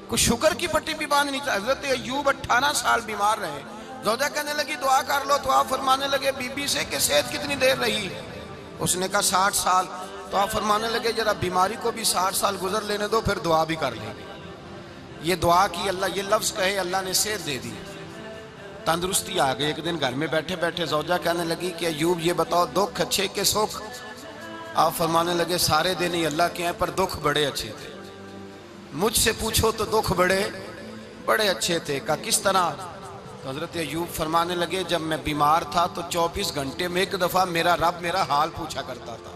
کوئی شوگر کی پٹی بھی باندھ نہیں چاہتا. حضرت ایوب 18 سال بیمار رہے. زوجہ کہنے لگی دعا کر لو تو آپ فرمانے لگے بی بی سے کہ صحت کتنی دیر رہی؟ اس نے کہا 60 سال. تو آپ فرمانے لگے ذرا بیماری کو بھی 60 سال گزر لینے دو پھر دعا بھی کر لیں. یہ دعا کی اللہ، یہ لفظ کہے اللہ نے صحت دے دی، تندرستی آ گئی. ایک دن گھر میں بیٹھے بیٹھے زوجہ کہنے لگی کہ ایوب یہ بتاؤ دکھ اچھے کہ سکھ؟ آپ فرمانے لگے سارے دن ہی اللہ کے ہیں پر دکھ بڑے اچھے تھے. مجھ سے پوچھو تو دکھ بڑے اچھے تھے. کہا کس طرح؟ تو حضرت ایوب فرمانے لگے جب میں بیمار تھا تو 24 گھنٹے میں ایک دفعہ میرا رب میرا حال پوچھا کرتا تھا.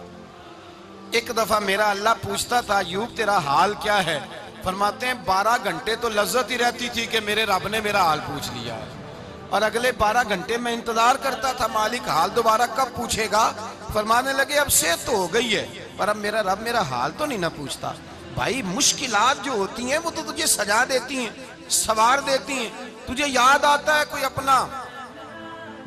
ایک دفعہ میرا اللہ پوچھتا تھا ایوب تیرا حال کیا ہے؟ فرماتے ہیں 12 گھنٹے تو لذت ہی رہتی تھی کہ میرے رب نے میرا حال پوچھ لیا ہے، اور اگلے 12 گھنٹے میں انتظار کرتا تھا مالک حال دوبارہ کب پوچھے گا. فرمانے لگے اب صحت تو ہو گئی ہے پر اب میرا رب میرا حال تو نہیں نہ پوچھتا. بھائی مشکلات جو ہوتی ہیں وہ تو تجھے سجا دیتی ہیں، سوار دیتی ہیں. تجھے یاد آتا ہے کوئی اپنا،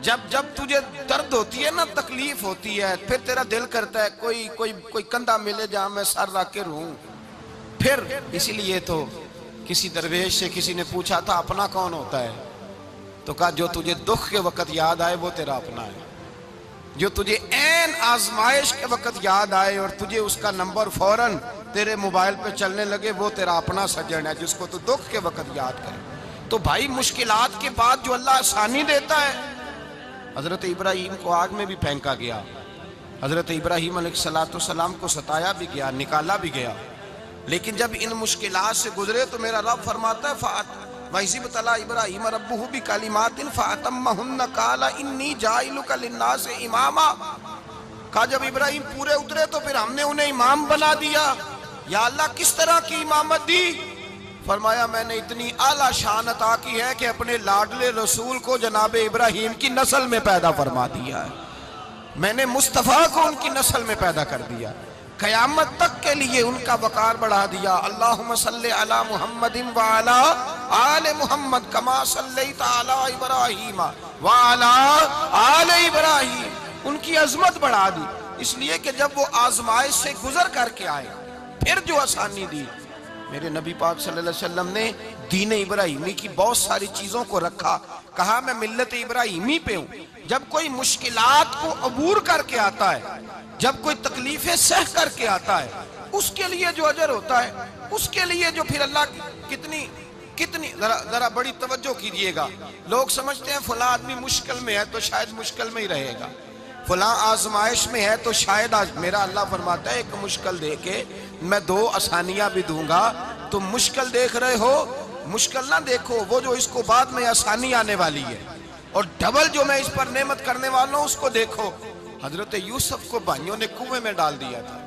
جب تجھے درد ہوتی ہے نا، تکلیف ہوتی ہے، پھر تیرا دل کرتا ہے کوئی کندھا ملے جہاں میں سر رکھ کے رہوں. پھر اسی لیے تو کسی درویش سے کسی نے پوچھا تھا اپنا کون ہوتا ہے؟ تو کہا جو تجھے دکھ کے وقت یاد آئے وہ تیرا اپنا ہے. جو تجھے عین آزمائش کے وقت یاد آئے اور تجھے اس کا نمبر فوراً تیرے موبائل پہ چلنے لگے وہ تیرا اپنا سجن ہے جس کو تو دکھ کے وقت یاد کرے. تو بھائی مشکلات کے بعد جو اللہ آسانی دیتا ہے. حضرت ابراہیم کو آگ میں بھی پھینکا گیا، حضرت ابراہیم علیہ السلام کو ستایا بھی گیا، نکالا بھی گیا، لیکن جب ان مشکلات سے گزرے تو میرا رب فرماتا ہے وَإِذِ ابْتَلَىٰ إِبْرَاهِيمَ رَبُّهُ بِكَلِمَاتٍ فَأَتَمَّهُنَّ قَالَ إِنِّي جَاعِلُكَ لِلنَّاسِ إِمَامًا. کہا جب ابراہیم پورے اترے تو پھر ہم نے انہیں امام بنا دیا. یا اللہ کس طرح کی امامت دی؟ فرمایا میں نے اتنی اعلیٰ شان عطا کی ہے کہ اپنے لاڈلے رسول کو جناب ابراہیم کی نسل میں پیدا فرما دیا ہے. میں نے مصطفیٰ کو ان کی نسل میں پیدا کر دیا، قیامت تک کے لیے ان کا وقار بڑھا دیا. اللہم صلی علی محمد وعلا آل محمد کما صلیت علی ابراہیم وعلا آل ابراہیم. ان کی عظمت بڑھا دی اس لیے کہ جب وہ آزمائش سے گزر کر کے آئے پھر جو آسانی دی. میرے نبی پاک صلی اللہ علیہ وسلم نے دین ابراہیمی کی بہت ساری چیزوں کو رکھا. کہا میں ملت ابراہیمی پہ ہوں. جب کوئی مشکلات کو عبور کر کے آتا ہے، جب کوئی تکلیفیں سہ کر کے آتا ہے، اس کے لیے جو اجر ہوتا ہے، اس کے لیے جو پھر اللہ کتنی ذرا بڑی توجہ کیجئے گا. لوگ سمجھتے ہیں فلاں آدمی مشکل میں ہے تو شاید مشکل میں ہی رہے گا، فلاں آزمائش میں ہے تو شاید میرا اللہ فرماتا ہے ایک مشکل دے کے میں 2 آسانیاں بھی دوں گا. تم مشکل دیکھ رہے ہو، مشکل نہ دیکھو، وہ جو اس کو بعد میں آسانی آنے والی ہے، اور ڈبل جو میں اس پر نعمت کرنے والا ہوں اس کو دیکھو. حضرت یوسف کو بھائیوں نے کنویں میں ڈال دیا تھا،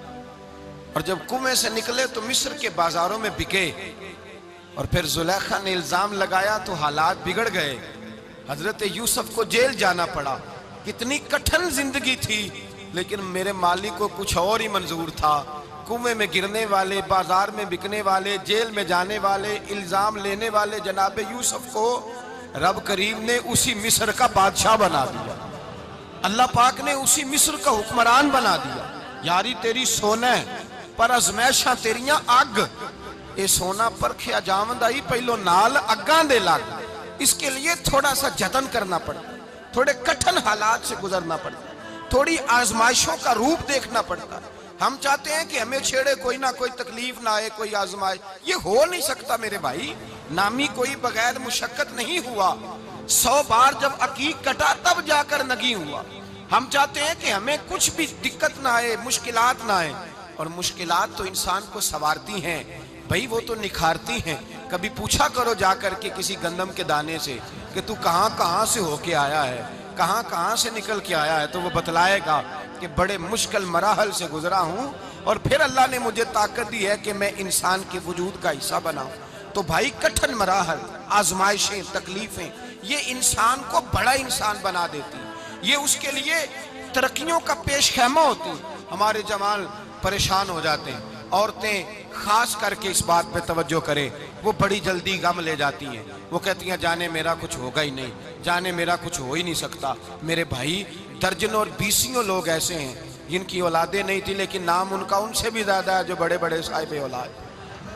اور جب کنویں سے نکلے تو مصر کے بازاروں میں بکے، اور پھر زلیخا نے الزام لگایا تو حالات بگڑ گئے. حضرت یوسف کو جیل جانا پڑا. کتنی کٹھن زندگی تھی، لیکن میرے مالک کو کچھ اور ہی منظور تھا. کنویں میں گرنے والے، بازار میں بکنے والے، جیل میں جانے والے، الزام لینے والے جناب یوسف کو رب کریم نے اسی مصر کا بادشاہ بنا دیا. اللہ پاک نے اسی مصر کا حکمران بنا دیا. یاری تیری سونا ہے پر ازمیشاں تیریاں اگ. اے سونا پرکھیا جاوند آئی پہلو نال اگاں دے لگ. اس کے لیے تھوڑا سا جتن کرنا پڑتا، تھوڑے کٹھن حالات سے گزرنا پڑتا، تھوڑی آزمائشوں کا روپ دیکھنا پڑتا. ہم چاہتے ہیں کہ ہمیں چھیڑے کوئی نہ کوئی تکلیف نہ آئے، کوئی آزمائش. یہ ہو نہیں سکتا میرے بھائی. نامی کوئی بغیر مشقت نہیں ہوا. 100 بار جب عقیق کٹا تب جا کر نگی ہوا. ہم چاہتے ہیں کہ ہمیں کچھ بھی دقت نہ آئے، مشکلات نہ آئے. اور مشکلات تو انسان کو سنوارتی ہیں بھائی، وہ تو نکھارتی ہیں. کبھی پوچھا کرو جا کر کے کسی گندم کے دانے سے کہ تو کہاں سے ہو کے آیا ہے، کہاں سے نکل کے آیا ہے، تو وہ بتلائے گا کہ بڑے مشکل مراحل سے گزرا ہوں اور پھر اللہ نے مجھے طاقت دی ہے کہ میں انسان کے وجود کا حصہ بناؤں. تو بھائی کٹھن مراحل، آزمائشیں، تکلیفیں یہ انسان کو بڑا انسان بنا دیتی، یہ اس کے لیے ترقیوں کا پیش خیمہ ہوتی. ہمارے جوان پریشان ہو جاتے ہیں. عورتیں خاص کر کے اس بات پہ توجہ کریں، وہ بڑی جلدی غم لے جاتی ہیں. وہ کہتی ہیں جانے میرا کچھ ہوگا ہی نہیں، جانے میرا کچھ ہو ہی نہیں سکتا. میرے بھائی درجنوں اور بیسیوں لوگ ایسے ہیں جن کی اولادیں نہیں تھی لیکن نام ان کا ان سے بھی زیادہ ہے جو بڑے بڑے صاحب اولاد.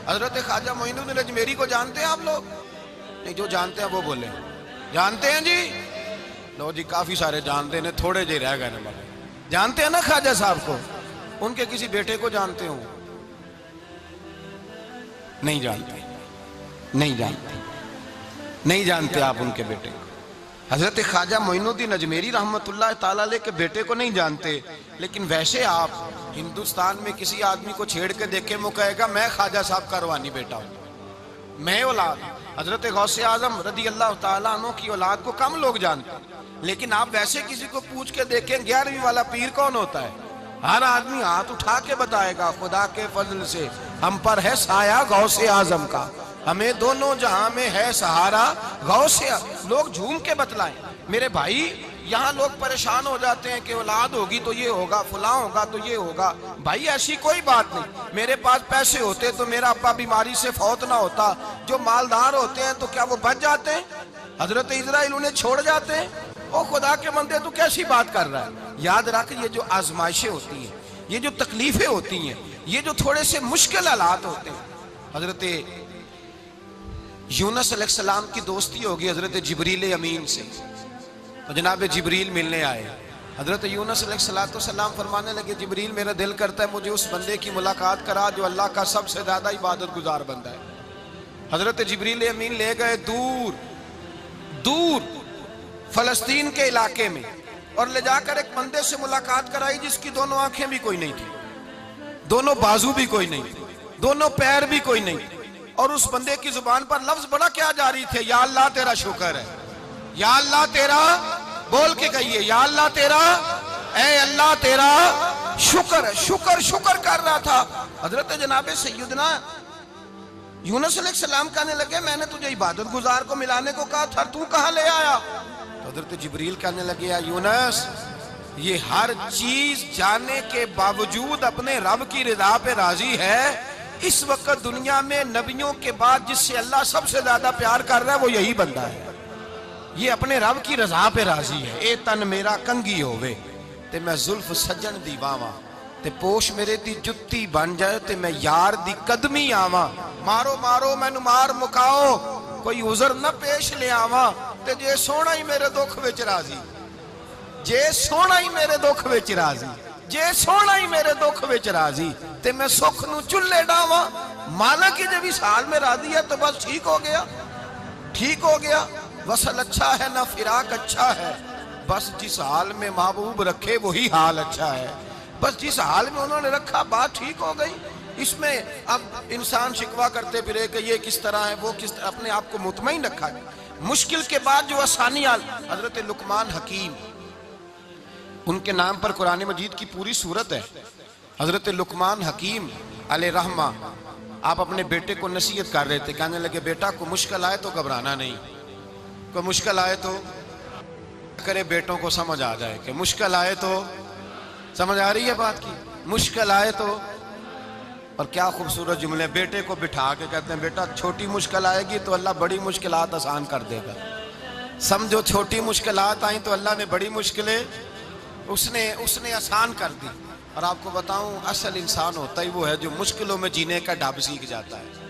حضرت خواجہ معین الدین اجمیری کو جانتے ہیں آپ لوگ؟ نہیں، جو جانتے ہیں وہ بولیں جانتے ہیں جی؟ لو جی، کافی سارے جانتے ہیں، تھوڑے جی رہ گئے نا۔ جانتے ہیں نا خواجہ صاحب کو؟ ان کے کسی بیٹے کو جانتے ہوں؟ نہیں جانتے، نہیں جانتے، نہیں جانتے آپ ان کے بیٹے کو۔ حضرت خواجہ معین الدین اجمیری رحمت اللہ تعالیٰ علیہ کے بیٹے کو نہیں جانتے، لیکن ویسے آپ ہندوستان میں کسی آدمی کو چھیڑ کے دیکھیں، وہ کہے گا میں خواجہ صاحب کا روحانی بیٹا ہوں، میں اولاد۔ حضرت غوث اعظم رضی اللہ تعالیٰ عنہ کی اولاد کو کم لوگ جانتے ہیں، لیکن آپ ویسے کسی کو پوچھ کے دیکھیں 11ویں والا پیر کون ہوتا ہے، ہر آدمی ہاتھ اٹھا کے بتائے گا خدا کے فضل سے ہم پر ہے سایہ غوث اعظم کا، ہمیں دونوں جہاں میں ہے سہارا غوث اعظم۔ لوگ جھوم کے بتلائیں میرے بھائی، یہاں لوگ پریشان ہو جاتے ہیں کہ اولاد ہوگی تو یہ ہوگا، فلاں ہوگا تو یہ ہوگا۔ بھائی ایسی کوئی بات نہیں، میرے پاس پیسے ہوتے تو میرا ابا بیماری سے فوت نہ ہوتا۔ جو مالدار ہوتے ہیں تو کیا وہ بچ جاتے ہیں؟ حضرت اسرائیل انہیں چھوڑ جاتے ہیں؟ او خدا کے بندے تو کیسی بات کر رہا ہے؟ یاد رکھ، یہ جو آزمائشیں ہوتی ہیں، یہ جو تکلیفیں ہوتی ہیں، یہ جو تھوڑے سے مشکل حالات ہوتے ہیں۔ حضرت یونس علیہ السلام کی دوستی ہوگی حضرت جبریل امین سے، تو جناب جبریل ملنے آئے۔ حضرت یونس علیہ السلام فرمانے لگے جبریل میرا دل کرتا ہے مجھے اس بندے کی ملاقات کرا جو اللہ کا سب سے زیادہ عبادت گزار بندہ ہے۔ حضرت جبریل امین لے گئے دور دور فلسطین کے علاقے میں، اور لے جا کر ایک بندے سے ملاقات کرائی جس کی دونوں آنکھیں بھی کوئی نہیں تھی، دونوں بازو بھی کوئی نہیں تھی، دونوں پیر بھی کوئی نہیں تھی، اور اس بندے کی زبان پر لفظ بڑا کیا جاری تھے، یا اللہ تیرا شکر ہے، یا اللہ تیرا، بول کے کہیے یا اللہ تیرا، اے اللہ تیرا شکر ہے۔ شکر شکر کر رہا تھا۔ حضرت جناب سیدنا یونس علیہ السلام کہنے لگے میں نے تجھے عبادت گزار کو ملانے کو کہا تھا، تو کہاں لے آیا؟ تو حضرت جبریل کہنے لگے یا یونس، یہ ہر چیز جانے کے باوجود اپنے رب کی رضا پہ راضی ہے۔ اس وقت دنیا میں نبیوں کے بعد جس سے اللہ سب سے زیادہ پیار کر رہا ہے وہ یہی بندہ ہے، یہ اپنے رب کی رضا پہ راضی ہے۔ اے تن میرا کنگی ہووے تے میں زلف سجن دی واواں، تے پوش میرے دی جتی بن جائے تے میں یار دی قدمی آواں، مارو مارو مینو مار مکاؤ کوئی عذر نہ پیش لے آواں، تے جے سونا ہی میرے دکھ وچ راضی، جے سونا ہی میرے دکھ وچ راضی، جے سونا ہی میرے دکھ وچ راضی، تے میں سکھ نو چلے ڈاواں۔ مالک ہی جب اس حال میں راضی ہے تو بس ٹھیک ہو گیا، ٹھیک ہو گیا۔ وصل اچھا ہے نہ فراق اچھا ہے، بس جس حال میں محبوب رکھے وہی حال اچھا ہے، بس جس حال میں انہوں نے رکھا بات ٹھیک ہو گئی۔ اس میں اب انسان شکوہ کرتے پھرے کہ یہ کس طرح ہے وہ کس طرح، اپنے آپ کو مطمئن رکھا ہے۔ مشکل کے بعد جو آسانی آل، حضرت لقمان حکیم، ان کے نام پر قرآن مجید کی پوری سورت ہے۔ حضرت لقمان حکیم علیہ رحمہ آپ اپنے بیٹے کو نصیحت کر رہے تھے، کہنے لگے بیٹا کو مشکل آئے تو گھبرانا نہیں، کوئی مشکل آئے تو کرے بیٹوں کو سمجھ آ جائے کہ مشکل آئے تو، سمجھ آ رہی ہے بات کی، مشکل آئے تو۔ اور کیا خوبصورت جملے، بیٹے کو بٹھا کے کہتے ہیں بیٹا چھوٹی مشکل آئے گی تو اللہ بڑی مشکلات آسان کر دے گا، سمجھو چھوٹی مشکلات آئیں تو اللہ نے بڑی مشکلیں اس نے آسان کر دی۔ اور آپ کو بتاؤں اصل انسان ہوتا ہی وہ ہے جو مشکلوں میں جینے کا ڈھب سیکھ جاتا ہے،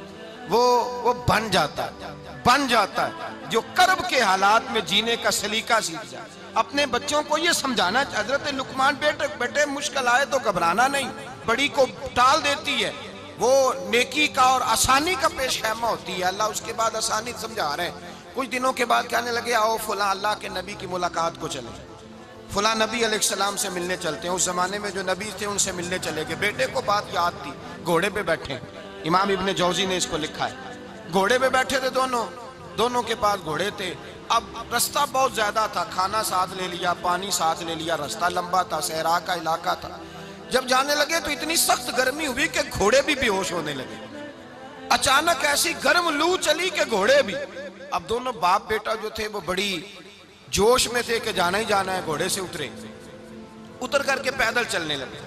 وہ بن جاتا ہے جو کرب کے حالات میں جینے کا سلیقہ سیکھ جائے۔ اپنے بچوں کو یہ سمجھانا، حضرت لقمان بیٹے مشکل آئے تو گھبرانا نہیں، بڑی کو ٹال دیتی ہے، وہ نیکی کا اور آسانی کا پیش خیمہ ہوتی ہے، اللہ اس کے بعد آسانی سمجھا رہے ہیں۔ کچھ دنوں کے بعد کہنے لگے آؤ فلاں اللہ کے نبی کی ملاقات کو چلیں، فلاں نبی علیہ السلام سے ملنے چلتے ہیں۔ اس زمانے میں جو نبی تھے ان سے ملنے چلے گئے، بیٹے کو بات یاد تھی، گھوڑے پہ بیٹھے، امام ابن جوزی نے اس کو لکھا ہے، گھوڑے پہ بیٹھے تھے دونوں کے پاس گھوڑے تھے۔ اب رستہ بہت زیادہ تھا، کھانا ساتھ لے لیا، پانی ساتھ لے لیا، رستہ لمبا تھا، صحرا کا علاقہ تھا۔ جب جانے لگے تو اتنی سخت گرمی ہوئی کہ گھوڑے بھی بے ہوش ہونے لگے، اچانک ایسی گرم لو چلی کہ گھوڑے بھی۔ اب دونوں باپ بیٹا جو تھے وہ بڑی جوش میں تھے کہ جانا ہی جانا ہے، گھوڑے سے اتر کر کے پیدل چلنے لگے۔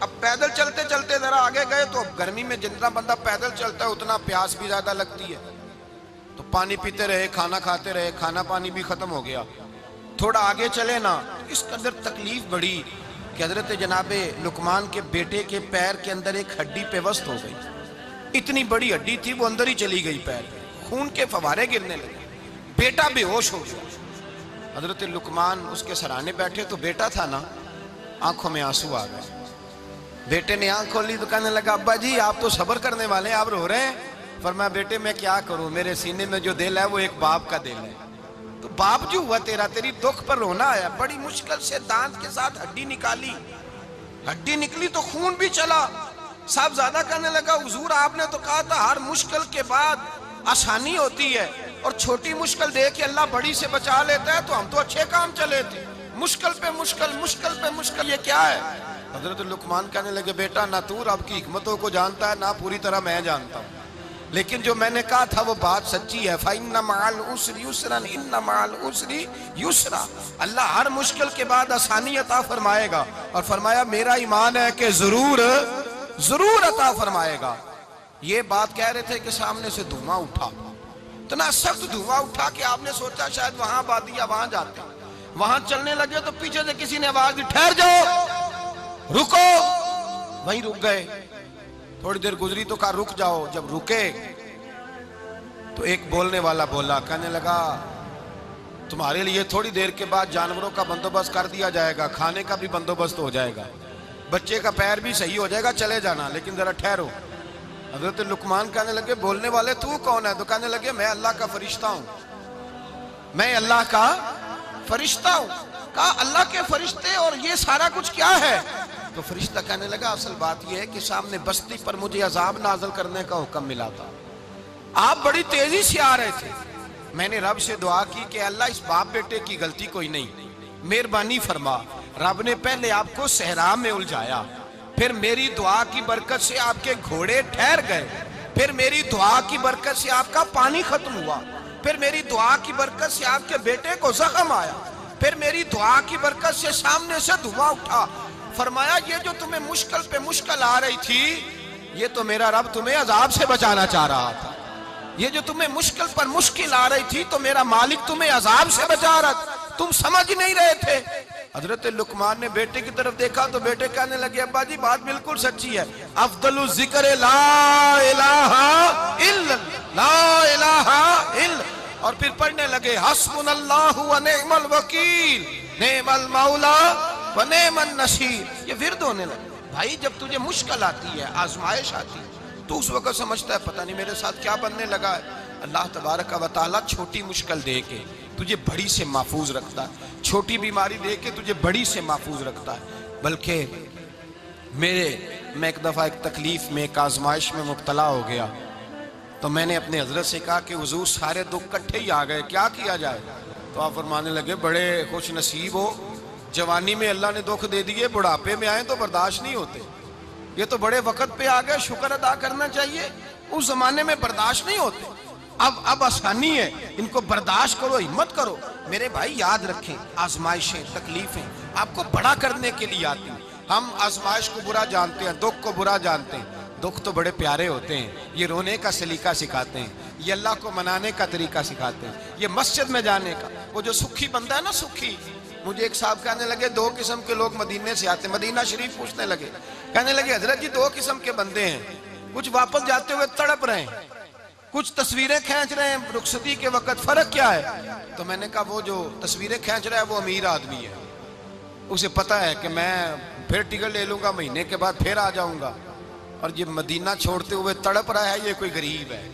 اب پیدل چلتے چلتے ذرا آگے گئے تو اب گرمی میں جتنا بندہ پیدل چلتا ہے اتنا پیاس بھی زیادہ لگتی ہے، تو پانی پیتے رہے، کھانا کھاتے رہے، کھانا پانی بھی ختم ہو گیا۔ تھوڑا آگے چلے نا، اس کے اندر تکلیف بڑی کہ حضرت جناب لقمان کے بیٹے کے پیر کے اندر ایک ہڈی پیوست ہو گئی، اتنی بڑی ہڈی تھی وہ اندر ہی چلی گئی پیر، خون کے فوارے گرنے لگے، بیٹا بے ہوش ہو گیا۔ حضرت لقمان اس کے سرانے بیٹھے تو بیٹا تھا نا، آنکھوں میں آنسو آ گئے۔ بیٹے نے آنکھ کھولی تو کہنے لگا ابا جی آپ تو صبر کرنے والے ہیں، آپ رو رہے ہیں۔ فرمایا بیٹے میں کیا کروں، میرے سینے میں جو دل ہے وہ ایک باپ کا دل ہے، تو باپ جو ہوا تیرا، تیری دکھ پر رونا آیا۔ بڑی مشکل سے دانت کے ساتھ ہڈی نکالی، ہڈی نکلی تو خون بھی چلا۔ صاحب زیادہ کہنے لگا حضور آپ نے تو کہا تھا ہر مشکل کے بعد آسانی ہوتی ہے، اور چھوٹی مشکل دے کے اللہ بڑی سے بچا لیتا ہے، تو ہم تو اچھے کام چلے تھے، مشکل پہ مشکل، مشکل پہ مشکل، یہ کیا ہے؟ حضرت لقمان کہنے لگے بیٹا نہ تو رب کی حکمتوں کو جانتا ہے، نہ پوری طرح میں جانتا ہوں، لیکن جو میں نے کہا تھا وہ بات سچی ہے۔ فَإِنَّ مَعَ الْعُسْرِ يُسْرًا إِنَّ مَعَ الْعُسْرِ يُسْرًا، اللہ ہر مشکل کے بعد آسانی عطا فرمائے گا، اور فرمایا میرا ایمان ہے کہ ضرور ضرور عطا فرمائے گا۔ یہ بات کہہ رہے تھے کہ سامنے سے دھواں اٹھا، اتنا سخت دھواں اٹھا کہ آپ نے سوچا شاید وہاں آبادی ہے، وہاں جاتے ہیں۔ وہاں چلنے لگے تو پیچھے سے کسی نے آواز دی ٹھہر جاؤ، رکو، وہیں رک گئے۔ تھوڑی دیر گزری تو کہا رک جاؤ، جب رکے تو ایک بولنے والا بولا، کہنے لگا تمہارے لیے تھوڑی دیر کے بعد جانوروں کا بندوبست کر دیا جائے گا، کھانے کا بھی بندوبست ہو جائے گا، بچے کا پیر بھی صحیح ہو جائے گا، چلے جانا، لیکن ذرا ٹھہرو۔ حضرت لقمان کہنے لگے بولنے والے تو کون ہے؟ تو کہنے لگے میں اللہ کا فرشتہ ہوں، میں اللہ کا فرشتہ ہوں۔ کہا اللہ کے فرشتے اور یہ سارا کچھ کیا ہے؟ تو فرشتہ کہنے لگا اصل بات یہ ہے کہ سامنے بستی پر مجھے عذاب نازل کرنے کا حکم ملا تھا، آپ بڑی تیزی سے آ رہے تھے، میں نے رب سے دعا کی کہ اللہ اس باپ بیٹے کی غلطی کوئی نہیں، مہربانی فرما۔ رب نے پہلے آپ کو صحرا میں الجھایا، پھر میری دعا کی برکت سے آپ کے گھوڑے ٹھہر گئے، پھر میری دعا کی برکت سے آپ کا پانی ختم ہوا، پھر میری دعا کی برکت سے آپ کے بیٹے کو زخم آیا، پھر میری دعا کی برکت سے سامنے سے دھواں اٹھا۔ فرمایا یہ جو تمہیں مشکل پہ مشکل آ رہی تھی، یہ تو میرا رب تمہیں عذاب سے بچانا چاہ رہا تھا، یہ جو تمہیں مشکل پر مشکل آ رہی تھی تو میرا مالک تمہیں عذاب سے بچا رہا تھا، تم سمجھ نہیں رہے تھے۔ حضرت لقمان نے بیٹے کی طرف دیکھا تو بیٹے کہنے لگے ابا جی بات بالکل سچی ہے، افضل الذکر لا الہ الا لا الہ الا، اور پھر پڑھنے لگے حسبنا اللہ و نعم الوکیل نعم المولا و نعم النصیر، یہ ورد ہونے لگے۔ بھائی جب تجھے مشکل آتی ہے، آزمائش آتی ہے، تو اس وقت سمجھتا ہے پتہ نہیں میرے ساتھ کیا بننے لگا ہے۔ اللہ تبارک و تعالیٰ چھوٹی مشکل دے کے تجھے بڑی سے محفوظ رکھتا ہے، چھوٹی بیماری دے کے تجھے بڑی سے محفوظ رکھتا ہے۔ بلکہ میں ایک دفعہ ایک تکلیف میں، ایک آزمائش میں مبتلا ہو گیا، تو میں نے اپنے حضرت سے کہا کہ حضور سارے دکھ کٹھے ہی آ گئے، کیا کیا جائے؟ تو آپ فرمانے لگے بڑے خوش نصیب ہو، جوانی میں اللہ نے دکھ دے دیے، بڑھاپے میں آئے تو برداشت نہیں ہوتے، یہ تو بڑے وقت پہ آ گئے، شکر ادا کرنا چاہیے، اس زمانے میں برداشت نہیں ہوتے، اب آسانی ہے، ان کو برداشت کرو، ہمت کرو۔ میرے بھائی یاد رکھیں آزمائشیں، تکلیفیں آپ کو بڑا کرنے کے لیے آتی ہیں۔ ہم آزمائش کو برا جانتے ہیں، دکھ کو برا جانتے ہیں، دکھ تو بڑے پیارے ہوتے ہیں، یہ رونے کا سلیقہ سکھاتے ہیں، یہ اللہ کو منانے کا طریقہ سکھاتے ہیں، یہ مسجد میں جانے کا۔ وہ جو سکھی بندہ ہے نا، سکھی، مجھے ایک صاحب کہنے لگے دو قسم کے لوگ مدینے سے آتے ہیں، مدینہ شریف پوچھنے لگے، کہنے لگے حضرت جی دو قسم کے بندے ہیں، کچھ واپس جاتے ہوئے تڑپ رہے ہیں، کچھ تصویریں کھینچ رہے ہیں رخصتی کے وقت، فرق کیا ہے؟ تو میں نے کہا وہ جو تصویریں کھینچ رہا ہے وہ امیر آدمی ہے، اسے پتہ ہے کہ میں پھر ٹکٹ لے لوں گا، مہینے کے بعد پھر آ جاؤں گا، اور یہ مدینہ چھوڑتے ہوئے تڑپ رہا ہے، یہ کوئی غریب ہے،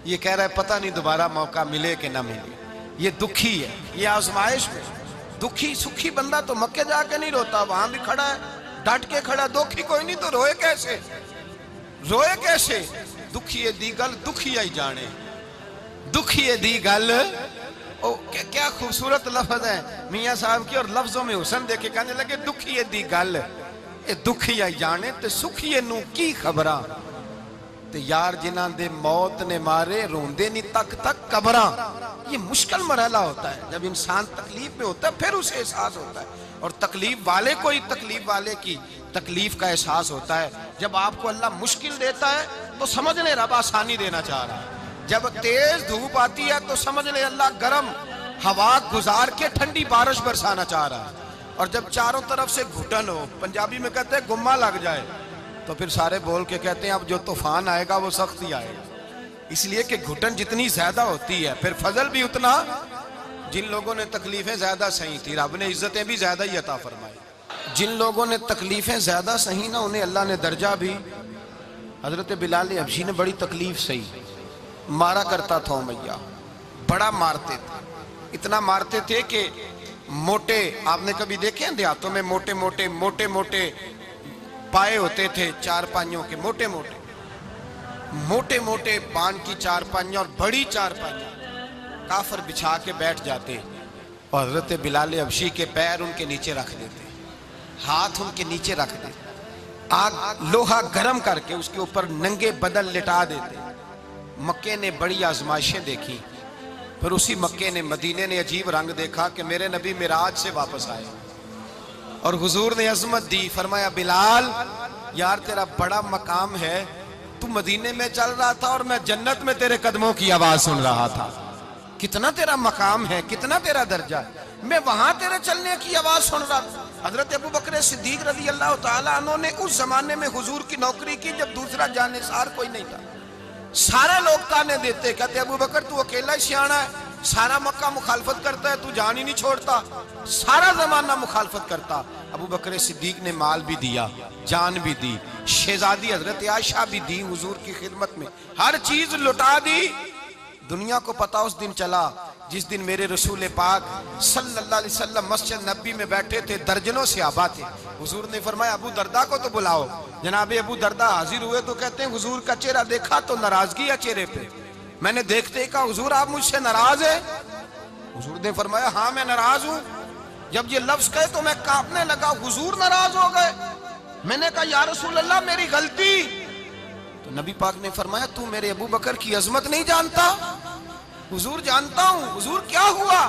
یہ کہہ رہا ہے پتہ نہیں دوبارہ موقع ملے کہ نہ ملے، یہ دکھی ہے، یہ آزمائش میں دکھی۔ سکھی بندہ تو مکے جا کے نہیں روتا، وہاں بھی کھڑا ہے، ڈٹ کے کھڑا، دکھی کوئی نہیں تو روئے کیسے؟ روئے کیسے؟ دکھیے دی گل دکھی آئی جانے، دکھیے دی گل، کیا خوبصورت لفظ ہے میاں صاحب کی، اور لفظوں میں حسن دیکھے، کہنے لگے دکھیے دی گل اے دکھی آئی جانے، تے سکھیے نو کی خبراں، تے یار جنہاں دے موت نے مارے روندے نہیں تک تک قبراں۔ یہ مشکل مرحلہ ہوتا ہے، جب انسان تکلیف میں ہوتا ہے پھر اسے احساس ہوتا ہے، اور تکلیف والے کو ہی تکلیف والے کی تکلیف کا احساس ہوتا ہے۔ جب آپ کو اللہ مشکل دیتا ہے تو سمجھ لیں رب آسانی دینا چاہ رہا ہے، جب تیز دھوپ آتی ہے تو سمجھ لیں اللہ گرم ہوا گزار کے ٹھنڈی بارش برسانا چاہ رہا ہے، اور جب چاروں طرف سے گھٹن ہو، پنجابی میں کہتے ہیں گمہ لگ جائے، تو پھر سارے بول کے کہتے ہیں اب جو طوفان آئے گا وہ سخت ہی آئے گا، اس لیے کہ گھٹن جتنی زیادہ ہوتی ہے پھر فضل بھی اتنا۔ جن لوگوں نے تکلیفیں زیادہ سہی تھی رب نے عزتیں بھی زیادہ ہی عطا فرمائی، جن لوگوں نے تکلیفیں زیادہ سہی نا انہیں اللہ نے درجہ بھی۔ حضرت بلال حبشی نے بڑی تکلیف سہی، مارا کرتا تھا امیہ، بڑا مارتے تھے، اتنا مارتے تھے کہ موٹے، آپ نے کبھی دیکھے ہیں دیہاتوں میں موٹے موٹے پائے ہوتے تھے چار پائیوں کے، موٹے موٹے پان کی چار پائیاں اور بڑی چار پائیاں کافر بچھا کے بیٹھ جاتے اور حضرت بلال حبشی کے پیر ان کے نیچے رکھ دیتے، ہاتھ ان کے نیچے رکھ دیتے، آگ لوہا گرم کر کے اس کے اوپر ننگے بدن لٹا دیتے۔ مکے نے بڑی آزمائشیں دیکھی، پھر اسی مکے نے مدینے نے عجیب رنگ دیکھا کہ میرے نبی معراج سے واپس آئے اور حضور نے عظمت دی، فرمایا بلال یار تیرا بڑا مقام ہے، تو مدینے میں چل رہا تھا اور میں جنت میں تیرے قدموں کی آواز سن رہا تھا، کتنا تیرا مقام ہے، کتنا تیرا درجہ ہے، میں وہاں تیرے چلنے کی آواز سن رہا تھا۔ حضرت ابو بکر صدیق رضی اللہ تعالیٰ عنہ نے اس زمانے میں حضور کی نوکری کی جب دوسرا جانثار کوئی نہیں تھا، سارے لوگ تانے دیتے، کہتے ابو بکر تو اکیلا ہی سیاںا ہے، سارا مکہ مخالفت کرتا ہے، تو جان ہی نہیں چھوڑتا، سارا زمانہ مخالفت کرتا۔ ابو بکر صدیق نے مال بھی دیا، جان بھی دی، شہزادی حضرت عائشہ بھی دی حضور کی خدمت میں، ہر چیز لٹا دی۔ دنیا کو پتا اس دن چلا جس دن میرے رسول پاک صلی اللہ علیہ وسلم مسجد نبی میں بیٹھے تھے، درجنوں صحابہ تھے، حضور نے فرمایا ابو دردہ کو تو بلاؤ۔ جناب ابو دردہ حاضر ہوئے تو کہتے ہیں حضور کا چہرہ دیکھا تو ناراضگی ہے چہرے پہ، میں نے دیکھتے ہی کہا حضور آپ مجھ سے ناراض ہیں؟ حضور نے فرمایا ہاں میں ناراض ہوں۔ جب یہ لفظ کہے تو میں کانپنے لگا، حضور ناراض ہو گئے؟ میں نے کہا یا رسول اللہ میری غلطی۔ تو نبی پاک نے فرمایا تو میرے ابو بکر کی عظمت نہیں جانتا؟ حضور جانتا ہوں۔ حضور کیا ہوا؟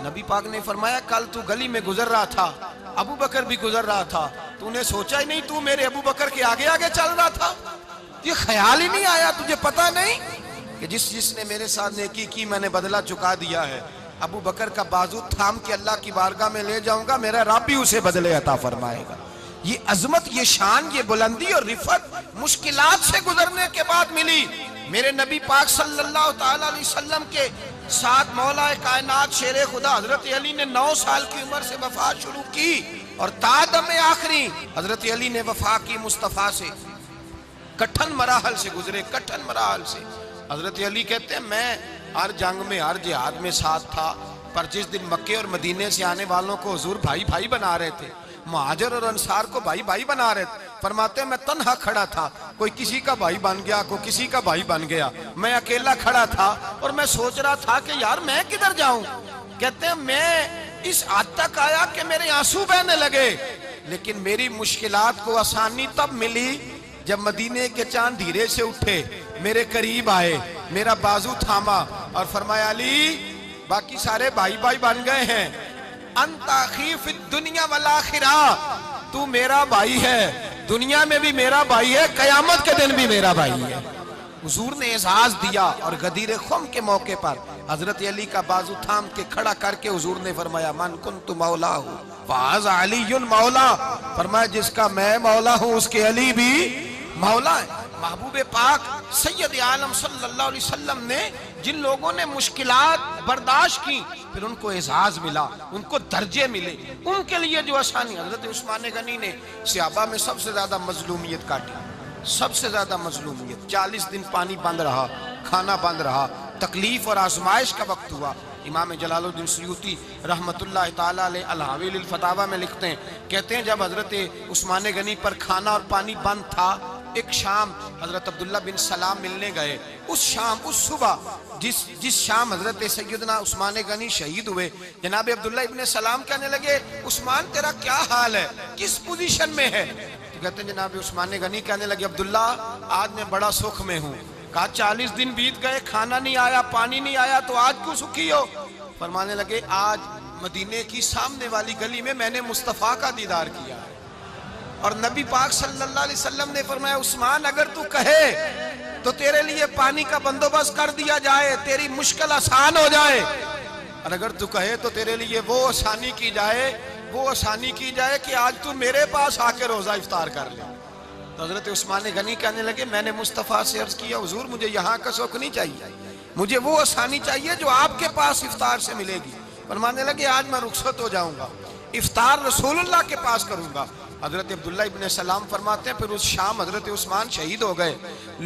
نبی پاک نے فرمایا کل تو گلی میں گزر رہا تھا، ابو بکر بھی گزر رہا تھا، تو نے سوچا ہی نہیں تو میرے ابو بکر کے آگے آگے چل رہا تھا، یہ خیال ہی نہیں آیا، تجھے پتا نہیں کہ جس نے میرے ساتھ نیکی کی میں نے بدلہ چکا دیا ہے، ابو بکر کا بازو تھام کے اللہ کی بارگاہ میں لے جاؤں گا، میرا رب بھی اسے بدلے عطا فرمائے گا۔ یہ عظمت، یہ شان، یہ بلندی اور رفعت مشکلات سے گزرنے کے بعد ملی۔ میرے نبی پاک صلی اللہ تعالیٰ علیہ وسلم کے ساتھ مولا کائنات شیر خدا حضرت علی نے 9 سال کی عمر سے وفات شروع کی اور تا دم آخری حضرت علی نے وفا کی مصطفیٰ سے، کٹھن مراحل سے گزرے، کٹھن مراحل سے۔ حضرت علی کہتے ہیں میں ہر جنگ میں ہر جہاد میں ساتھ تھا، پر جس دن مکے اور مدینے سے آنے والوں کو حضور بھائی بھائی بنا رہے تھے، مہاجر اور انصار کو بھائی بھائی بنا رہے تھے، فرماتے ہیں میں تنہا کھڑا تھا، کوئی کسی کا بھائی بن گیا، کوئی کسی کا بھائی بن گیا، میں اکیلا کھڑا تھا اور میں سوچ رہا تھا کہ یار میں کدھر جاؤں۔ کہتے ہیں میں اس حد تک آیا کہ میرے آنسو بہنے لگے، لیکن میری مشکلات کو آسانی تب ملی جب مدینے کے چاند دھیرے سے اٹھے، میرے قریب آئے، میرا بازو تھاما اور فرمایا علی باقی سارے بھائی بھائی بن گئے ہیں، انت اخی فی الدنیا والآخرہ، تو میرا بھائی ہے، دنیا میں بھی میرا بھائی ہے، قیامت کے دن بھی میرا بھائی ہے۔ حضور نے اعزاز دیا اور غدیر خم کے موقع پر حضرت علی کا بازو تھام کے کھڑا کر کے حضور نے فرمایا من کنت مولا ہوں فہذا علی مولا، فرمایا جس کا میں مولا ہوں اس کے علی بھی مولا ہے۔ محبوب پاک سید عالم صلی اللہ علیہ وسلم نے جن لوگوں نے مشکلات برداشت کی پھر ان کو اعزاز ملا، ان کو درجے ملے، ان کے لیے جو آسانی۔ حضرت عثمان غنی نے صحابہ میں سب سے زیادہ مظلومیت کاٹی، سب سے زیادہ مظلومیت، 40 دن پانی بند رہا، کھانا بند رہا، تکلیف اور آزمائش کا وقت ہوا۔ امام جلال الدین سیوطی رحمت اللہ تعالیٰ علیہ الحاوی للفتاوی میں لکھتے ہیں، کہتے ہیں جب حضرت عثمان غنی پر کھانا اور پانی بند تھا، ایک شام حضرت عبداللہ بن سلام ملنے گئے، اس شام، اس صبح جس شام حضرت سیدنا عثمان غنی شہید ہوئے، جناب عبداللہ ابن سلام کہنے لگے عثمان تیرا کیا حال ہے، کس پوزیشن میں ہے؟ تو کہتے ہیں جناب عثمان غنی کہنے لگے عبداللہ آج میں بڑا سکھ میں ہوں۔ کہا 40 دن بیت گئے، کھانا نہیں آیا، پانی نہیں آیا، تو آج کیوں سکھی ہو؟ فرمانے لگے آج مدینے کی سامنے والی گلی میں نے مصطفیٰ کا دیدار کیا ہے، اور نبی پاک صلی اللہ علیہ وسلم نے فرمایا عثمان اگر تو کہے تو تیرے لیے پانی کا بندوبست کر دیا جائے، تیری مشکل آسان ہو جائے، اور اگر تو کہے تو تیرے لیے وہ آسانی کی جائے کہ آج تو میرے پاس آ کے روزہ افطار کر لے۔ تو حضرت عثمان غنی کہنے لگے میں نے مصطفیٰ سے عرض کیا حضور مجھے یہاں کا سوق نہیں چاہیے، مجھے وہ آسانی چاہیے جو آپ کے پاس افطار سے ملے گی۔ فرمانے لگے آج میں رخصت ہو جاؤں گا، افطار رسول اللہ کے پاس کروں گا۔ حضرت عبداللہ ابن سلام فرماتے ہیں پھر اس شام حضرت عثمان شہید ہو گئے۔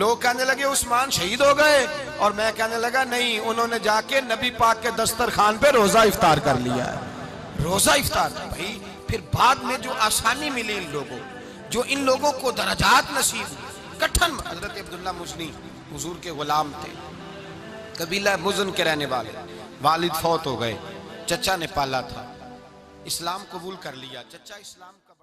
لوگ کہنے لگے عثمان شہید ہو گئے، اور میں کہنے لگا نہیں، انہوں نے جا کے نبی پاک کے دسترخوان پہ روزہ افطار کر لیا ہے۔ روزہ افطار بھائی، پھر بعد میں جو آسانی ملی ان لوگوں، جو ان لوگوں کو درجات نصیب ہوئی، کٹھن حضرت عبداللہ مزنی حضور کے غلام تھے، قبیلہ مزن کے رہنے والے، والد فوت ہو گئے، چچا نے پالا تھا، اسلام قبول کر لیا، چچا اسلام کا